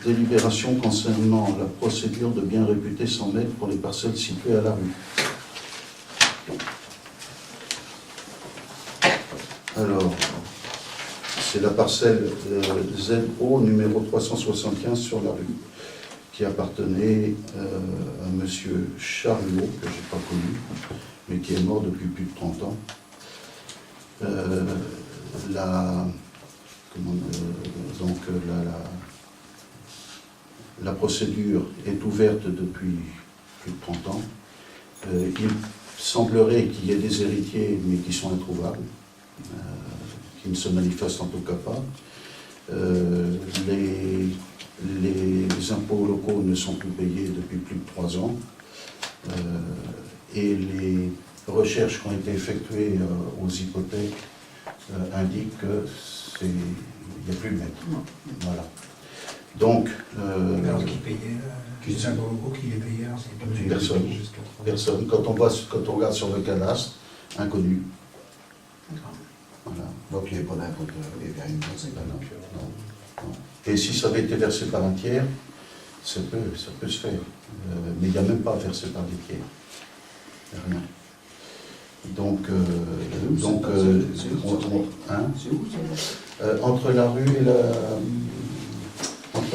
délibération concernant la procédure de biens réputés sans mètres pour les parcelles situées à la rue. Alors, c'est la parcelle ZO numéro 375 sur la rue, qui appartenait à M. Charlot, que je n'ai pas connu, mais qui est mort depuis plus de 30 ans. La procédure est ouverte depuis plus de 30 ans. Il semblerait qu'il y ait des héritiers, mais qui sont introuvables, qui ne se manifestent en tout cas pas. Les impôts locaux ne sont plus payés depuis plus de 3 ans. Et les recherches qui ont été effectuées aux hypothèques indiquent qu'il n'y a plus de maître. Voilà. Donc, alors qui payait les impôts locaux, qui les payait, c'est personne. Personne. Quand on regarde sur le cadastre, inconnu. Voilà. Donc il n'y avait pas d'impôt et rien de versé. Non. Et si ça avait été versé par un tiers, ça peut se faire. Mais il n'y a même pas versé par des tiers. Il n'y a rien. Donc, c'est où ça? entre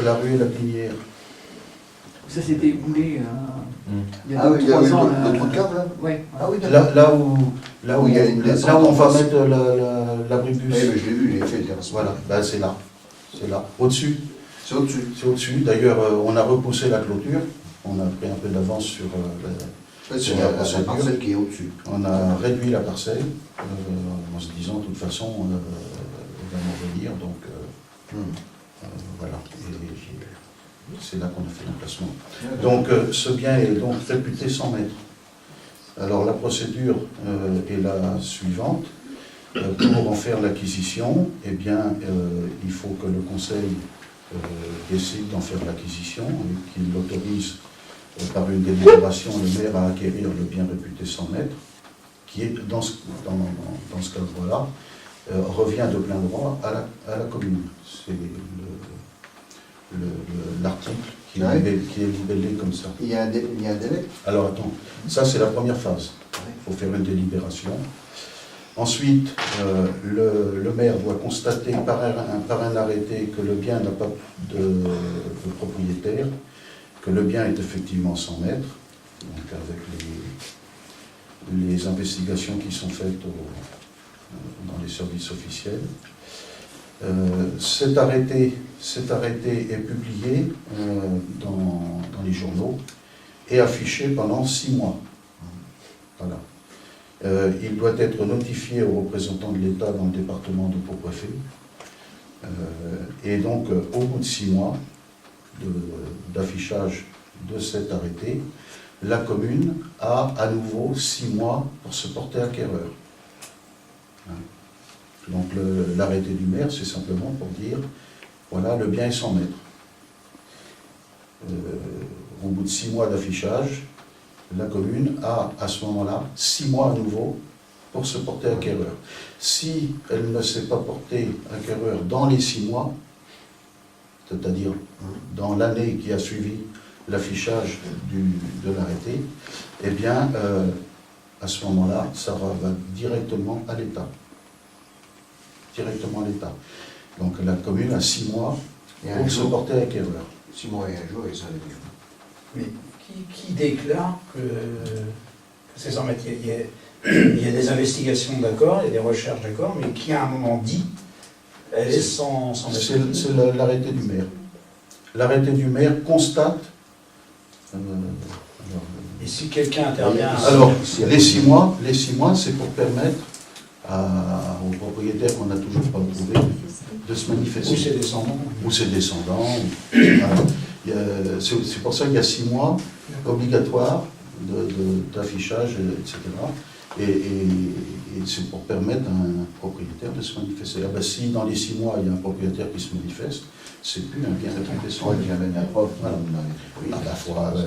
la rue et la Pinière. Ça s'était éboulé il y a Ah oui, il y a 3 eu ans. le trou de cave là? Ouais. Ah oui, d'accord. Là où il y a une descente on va en face. mettre l'abribus. Oui, mais je l'ai vu, j'ai fait le terrasse. Voilà, ben, c'est là. C'est là. Au-dessus. C'est au-dessus. C'est au-dessus. D'ailleurs, on a repoussé la clôture. On a pris un peu d'avance sur C'est la parcelle qui est au-dessus. On a réduit la parcelle en se disant, de toute façon, on va en revenir. Donc, voilà. Et c'est là qu'on a fait l'emplacement. Donc, ce bien est donc réputé 100 mètres. Alors, la procédure est la suivante. Pour en faire l'acquisition, eh bien, il faut que le conseil décide d'en faire l'acquisition et qu'il l'autorise par une délibération le maire à acquérir le bien réputé 100 mètres, qui est, dans ce cadre-là, revient de plein droit à la commune. C'est l'article qui est libellé comme ça. Il y a un délai? Alors attends, ça c'est la première phase. Il faut faire une délibération. Ensuite, le maire doit constater par un arrêté que le bien n'a pas de propriétaire, que le bien est effectivement 100 mètres, donc avec les investigations qui sont faites dans les services officiels. Cet arrêté est publié dans les journaux et affiché pendant 6 mois. Voilà. Il doit être notifié aux représentants de l'État dans le département de Pau-Préfet. Et donc, au bout de 6 mois d'affichage de cet arrêté, la commune a à nouveau 6 mois pour se porter acquéreur. Donc, l'arrêté du maire, c'est simplement pour dire, voilà, le bien est 100 mètres. Au bout de 6 mois d'affichage, la commune a, à ce moment-là, 6 mois à nouveau pour se porter acquéreur. Si elle ne s'est pas portée acquéreur dans les 6 mois, c'est-à-dire dans l'année qui a suivi l'affichage de l'arrêté, eh bien, à ce moment-là, ça va directement à l'État. Directement à l'État. Donc la commune a 6 mois pour se porter acquéreur. 6 mois et un jour, et ça veut dire. Mais qui déclare que c'est 100 mètres? Il y a des investigations, d'accord, il y a des recherches, d'accord, mais qui à un moment dit, elle est sans mètres? C'est l'arrêté du maire. L'arrêté du maire constate. Et si quelqu'un intervient... Alors, les 6 mois, c'est pour permettre aux propriétaires qu'on n'a toujours pas trouvé de se manifester. Ou ses descendants. Ou ses descendants. Voilà. C'est pour ça qu'il y a 6 mois obligatoires d'affichage, etc. Et c'est pour permettre à un propriétaire de se manifester. Ah ben, si dans les 6 mois, il y a un propriétaire qui se manifeste, c'est plus un bien réputé sans mètres. Il y avait la preuve. Voilà.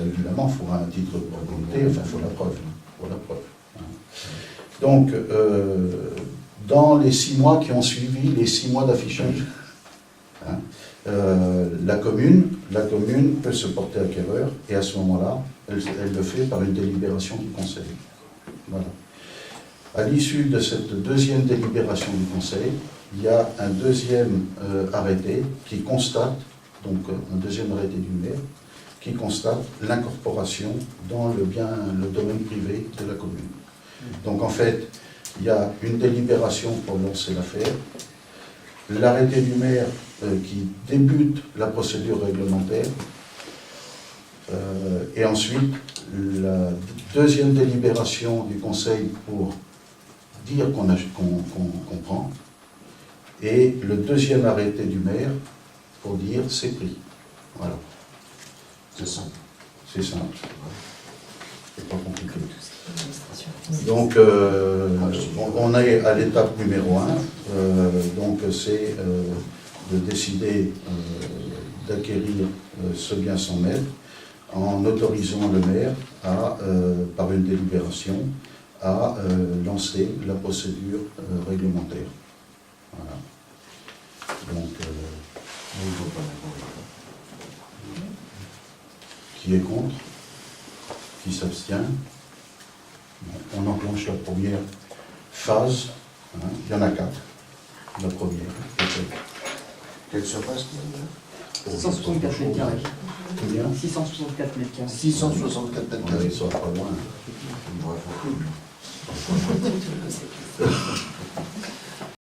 Évidemment, il faudra un titre de propriété, enfin, il faut la preuve. Donc, dans les 6 mois qui ont suivi les 6 mois d'affichage, La commune peut se porter acquéreur, et à ce moment-là, elle le fait par une délibération du conseil. Voilà. À l'issue de cette deuxième délibération du conseil, il y a un deuxième arrêté qui constate, donc un deuxième arrêté du maire, qui constate l'incorporation dans le domaine privé de la commune. Donc en fait, il y a une délibération pour lancer l'affaire, l'arrêté du maire qui débute la procédure réglementaire, et ensuite la deuxième délibération du conseil pour dire qu'on prend, et le deuxième arrêté du maire pour dire c'est pris. Voilà. C'est simple. C'est simple. C'est pas compliqué. Donc, on est à l'étape numéro 1. Donc, c'est de décider d'acquérir ce bien sans maître en autorisant le maire par une délibération, à lancer la procédure réglementaire. Voilà. Donc, qui est contre? Qui s'abstient? On enclenche la première phase. Hein. Il y en a 4. La première. Quelle surface? 664 mètres carrés. Combien? 664 mètres carrés. 664 mètres On carrés. est pas loin. Ouais, faut-